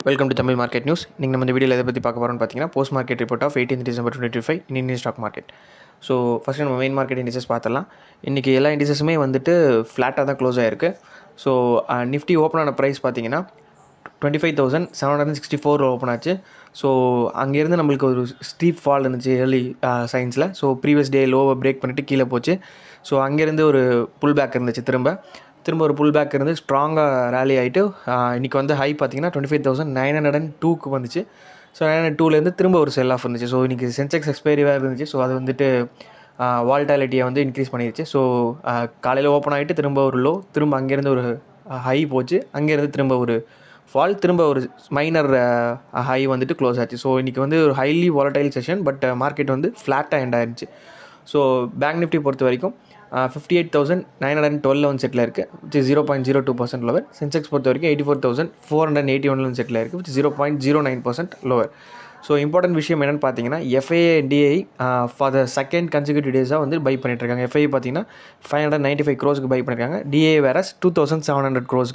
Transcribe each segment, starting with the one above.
Welcome to Tamil market news. நீங்கள் நம்ம இந்த வீடியோவில் எதை பற்றி பார்க்க போகிறோம்னு பார்த்தீங்கன்னா, post market report of 18th December 2025 in Indian stock market. So first நம்ம மெயின் மார்க்கெட் இண்டிசஸ் பார்த்துடலாம். இன்றைக்கி எல்லா இண்டிசஸுமே வந்துட்டு ஃப்ளாட்டாக தான் க்ளோஸ் ஆகிருக்கு. ஸோ நிஃப்டி ஓப்பன் ஆன ப்ரைஸ் பார்த்தீங்கன்னா 25,764 ஓப்பன் ஆச்சு. ஸோ அங்கேருந்து நம்மளுக்கு ஒரு ஸ்டீப் ஃபால் இருந்துச்சு ஏர்லி சைன்ஸில். ஸோ ப்ரீவியஸ் டே லோவை பிரேக் பண்ணிவிட்டு கீழே போச்சு. ஸோ அங்கேருந்து ஒரு புல் பேக் இருந்துச்சு. திரும்ப ஒரு புல் பேக் இருந்து ஸ்ட்ராங்காக ரேலி ஆகிட்டு இன்றைக்கி வந்து ஹை பார்த்தீங்கன்னா 25,902க்கு வந்துச்சு. ஸோ 902லேருந்து திரும்ப ஒரு செல் ஆஃப் இருந்துச்சு. ஸோ இன்றைக்கி சென்செக்ஸ் எக்ஸ்பைரிவாக இருந்துச்சு. ஸோ அது வந்துட்டு வால்டாலிட்டியை வந்து இன்க்ரீஸ் பண்ணிடுச்சு. ஸோ காலையில் ஓப்பன் ஆகிட்டு திரும்ப ஒரு லோ, திரும்ப அங்கேருந்து ஒரு ஹை போச்சு, அங்கேருந்து திரும்ப ஒரு ஃபால், திரும்ப ஒரு மைனர் ஹை வந்துட்டு க்ளோஸ் ஆச்சு. ஸோ இன்றைக்கி வந்து ஒரு highly volatile session. But market வந்து ஃப்ளாட்டாக எண்ட் ஆயிருந்துச்சு. ஸோ பேங்க் நிஃப்டி பொறுத்த வரைக்கும் 58,912 வந்து செட்டில் இருக்குது, விச் 0.02% லோவர். சென்செக்ஸ் பொறுத்த வரைக்கும் 84,481 செட்டில் இருக்குது, விச் 0.09% லோவர். ஸோ இம்பார்ட்டன்ட் விஷயம் என்னென்னு பார்த்தீங்கன்னா, FII DII for the second consecutive டேஸாக வந்து பை பண்ணிட்டுருக்காங்க. எஃப்ஐஏ பார்த்தீங்கன்னா 595 crores வேறு பண்ணியிருக்காங்க. டிஏ வேறு 2,700 crores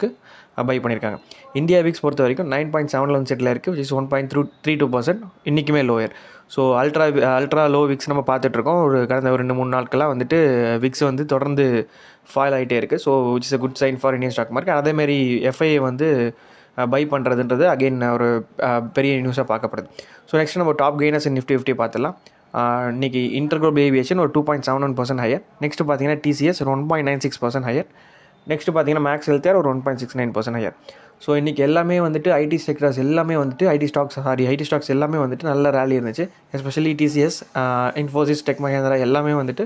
பை பண்ணியிருக்காங்க. இந்தியா விக்ஸ் பொறுத்த வரைக்கும் 9.7 செட்டில் இருக்குது, விச் இஸ் 1.32% இன்றைக்குமே lower. So ultra low VIX நம்ம பார்த்துட்ருக்கோம். கடந்த ஒரு 2-3 நாட்களாக வந்துட்டு விக்ஸ் வந்து தொடர்ந்து ஃபால் ஆகிட்டே இருக்குது. So which is a good sign for Indian stock market. அதேமாரி எஃப்ஐஏ வந்து பை பண்ணுறதுன்றது அகெயின் ஒரு பெரிய நியூஸாக பார்க்கப்படுது. ஸோ நெக்ஸ்ட் நம்ம டாப் கெய்னர்ஸ் இன் நிஃப்டி 50 பார்த்துலாம். இன்றைக்கி இன்டர்குளோபல் ஏவியேஷன் ஒரு 2.71% ஹையர். நெக்ஸ்ட் பார்த்தீங்கன்னா டிசிஎஸ் ஒரு 1.96% ஹையர். நெக்ஸ்ட் பார்த்தீங்கன்னா மேக்ஸ் ஹெல்த்கேர் ஒரு 1.69% ஹையர். ஸோ இன்றைக்கி எல்லாமே வந்துட்டு ஐடி செக்டர்ஸ் எல்லாமே வந்துட்டு ஐடி ஸ்டாக்ஸ் எல்லாமே வந்துட்டு நல்ல ரேலி இருந்துச்சு. Especially TCS, Infosys, tech Mahindra எல்லாமே வந்துட்டு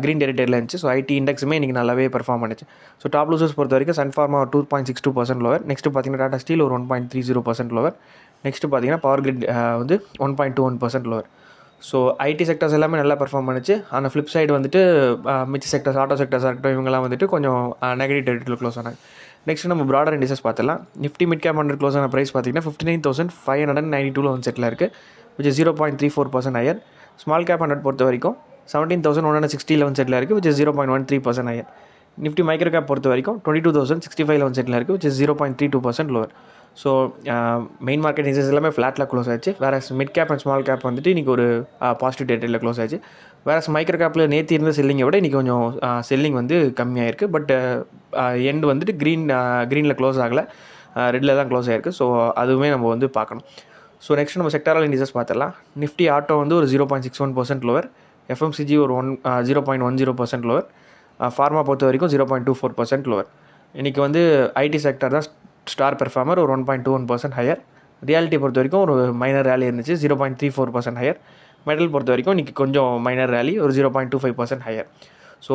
க்ரீன் டெரிட்டரியில் இருந்துச்சு. ஸோ ஐடி இண்டெக்ஸுமே இன்றைக்கி நல்லாவே பெர்ஃபார்ம் பண்ணிச்சு. ஸோ டாப் லூசர்ஸ் பொறுத்த வரைக்கும் சன்ஃபார்மா 2.62% லோவர். நெக்ஸ்ட் பார்த்தீங்கன்னா டாடா ஸ்டீல் ஒரு 1.30% லோவர். நெக்ஸ்ட் பார்த்தீங்கன்னா பவர் கிரிட் வந்து 1.21% லோவர். ஸோ ஐடி செக்டர்ஸ் எல்லாமே நல்லா பெர்ஃபார்ம் பண்ணிச்சு. ஆனால் ஃப்ளிப் சைடு வந்துட்டு மிச்ச செக்டர்ஸ், ஆட்டோ செக்டர்ஸாக இருக்கட்டும், இவங்கெல்லாம் வந்துட்டு கொஞ்சம் நெகட்டிவ் டெரிட்டரியில் க்ளோஸ் ஆனாங்க. நெக்ஸ்ட் நம்ம ப்ராடர் இண்டிசஸ் பார்த்துலாம். நிஃப்டி மிட் கேப் 100 க்ளோஸ் ஆன ப்ரைஸ் பார்த்தீங்கன்னா 59,592 வந்து செட்டில் இருக்குது, which is 0.34% higher. Small cap 100 பொறுத்த வரைக்கும் 17,160 வந்து செட்டில் இருக்குது, which is 0.13% higher. Nifty micro gap பொறுத்த வரைக்கும் 22,065 வந்து செட்டில் இருக்குது, which is 0.32% lower. So main market index எல்லாமே ஃப்ளாட்டில் க்ளோஸ் ஆச்சு. வேறு mid cap and small cap வந்துட்டு இன்றைக்கி ஒரு பாசிட்டிவ் டெரிட்டரியில் க்ளோஸ் ஆச்சு. வேறு மைக்ரோ கேப்பில் நேற்று இருந்த செல்லிங்கை விட இன்றைக்கி கொஞ்சம் செல்லிங் வந்து கம்மியாக இருக்குது. பட் எண்டு வந்துட்டு க்ரீனில் க்ளோஸ் ஆகலை, ரெட்டில் தான் க்ளோஸ் ஆகிருக்கு. ஸோ அதுவுமே நம்ம வந்து பார்க்கணும். ஸோ நெக்ஸ்ட் நம்ம செக்டாரல் இண்டிசஸ் பார்த்துடலாம். நிஃப்டி ஆட்டோ வந்து ஒரு 0.61% லோவர். எஃப்எம்சிஜி ஒரு 0.10% லோவர். ஃபார்மா பொறுத்த வரைக்கும் 0.24% லோவர். இன்றைக்கி வந்து ஐடி செக்டர் தான் ஸ்டார் பெர்ஃபார்மர், ஒரு 1.21% ஹையர். ரியாலிட்டி பொறுத்த வரைக்கும் ஒரு மைனர் ரேலி இருந்துச்சு, 0.34% ஹையர். மெட்டல் பொறுத்த வரைக்கும் இன்றைக்கி கொஞ்சம் மைனர் ரேலி, ஒரு 0.25% ஹையர். ஸோ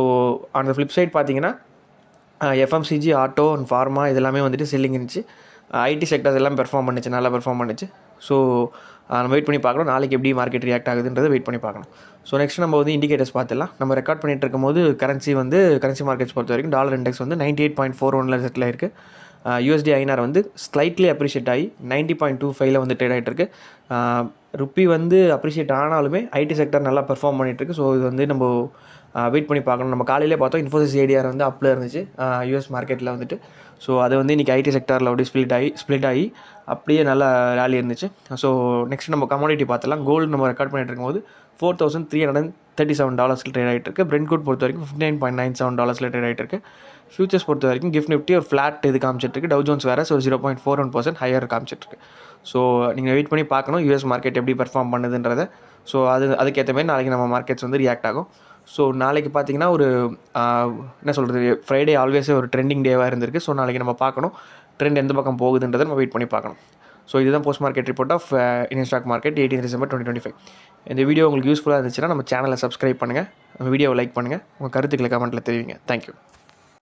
அந்த ஃப்ளிப் சைட் பார்த்தீங்கன்னா எஃப்எம்சிஜி, ஆட்டோ அண்ட் ஃபார்மா இதெல்லாமே வந்துட்டு செல்லிங் இருந்துச்சு. ஐடி செக்டர்ஸ் எல்லாம் பெர்ஃபார்ம் பண்ணிச்சு, நல்லா பெர்ஃபார்ம் பண்ணிச்சு. ஸோ நம்ம வெயிட் பண்ணி பார்க்கணும், நாளைக்கு எப்படி மார்க்கெட் ரியாக்ட் ஆகுதுன்றதை வெயிட் பண்ணி பார்க்கணும். ஸோ நெக்ஸ்ட் நம்ம வந்து இண்டிகேட்டர்ஸ் பார்த்துலாம். நம்ம ரெக்கார்ட் பண்ணிட்டு இருக்கும் போது கரன்சி மார்க்கெட்ஸ் பொறுத்த வரைக்கும் டாலர் இண்டெக்ஸ் வந்து 98.41 செட்டில் இருக்குது. யூஎஸ்டி ஐநார் வந்து ஸ்லைட்லி அப்ரிஷியேட் ஆகி 90.25 வந்து ட்ரேட் ஆகிட்டு இருக்கு. ருப்பி வந்து அப்ரிஷியேட் ஆனாலுமே ஐடி செக்டர் நல்லா பெர்ஃபார்ம் பண்ணிகிட்ருக்கு. ஸோ இது வந்து நம்ம வெயிட் பண்ணி பார்க்கணும். நம்ம காலையிலே பார்த்தோம் இன்ஃபோசிஸ் ஏடிஆர் வந்து அப்பில் இருந்துச்சு யூஎஸ் மார்க்கெட்டில் வந்துட்டு. ஸோ அது வந்து இன்றைக்கி ஐடி செக்டரில் அப்படி ஸ்ப்ளிட் ஆகி அப்படியே நல்லா ரேலி இருந்துச்சு. ஸோ நெக்ஸ்ட் நம்ம கமாடிட்டி பார்த்துலாம். கோல்டு நம்ம ரெக்கார்ட் பண்ணிட்டு இருக்கும்போது $4,337 ட்ரேட் ஆகிட்டு இருக்குது. பிரெண்ட் குட் பொறுத்த வரைக்கும் $59.97 ட்ரேட் ஆகிட்டு இருக்குது. ஃபியூச்சர்ஸ் பொறுத்த வரைக்கும் கிஃப்ட் நிஃப்டி ஒரு ஃப்ளாட் இது காமிச்சிட்ருக்கு. டவ் ஜோன்ஸ் வேறு ஒரு 0.41% ஹையர் காமிச்சிட்ருக்கு. ஸோ நீங்கள் வெயிட் பண்ணி பார்க்கணும் யூஎஸ் மார்க்கெட் எப்படி பெர்ஃபார்ம் பண்ணுதுன்றதை. ஸோ அதுக்கேற்ற மாதிரி நாளைக்கு நம்ம மார்க்கெட்ஸ் வந்து ரியாக்ட் ஆகும். ஸோ நாளைக்கு பார்த்தீங்கன்னா ஒரு என்ன சொல்கிறது, ஃப்ரைடே ஆல்வேஸே ஒரு ட்ரெண்டிங் டேவாக இருந்திருக்கு. ஸோ நாளைக்கு நம்ம பார்க்கணும் ட்ரெண்ட் எந்த பக்கம் போகுதுன்றதை நம்ம வெயிட் பண்ணி பார்க்கணும். ஸோ இதுதான் post market report of Indian stock market 18th December 2025. இந்த வீடியோ உங்களுக்கு யூஸ்ஃபுல்லாக இருந்துச்சுன்னா நம்ம சேனலை சப்ஸ்கிரைப் பண்ணுங்கள், நம்ம வீடியோவை லைக் பண்ணுங்கள், உங்கள் கருத்துக்களை கமெண்ட்டில் தெரிவிங்க. தேங்க்யூ.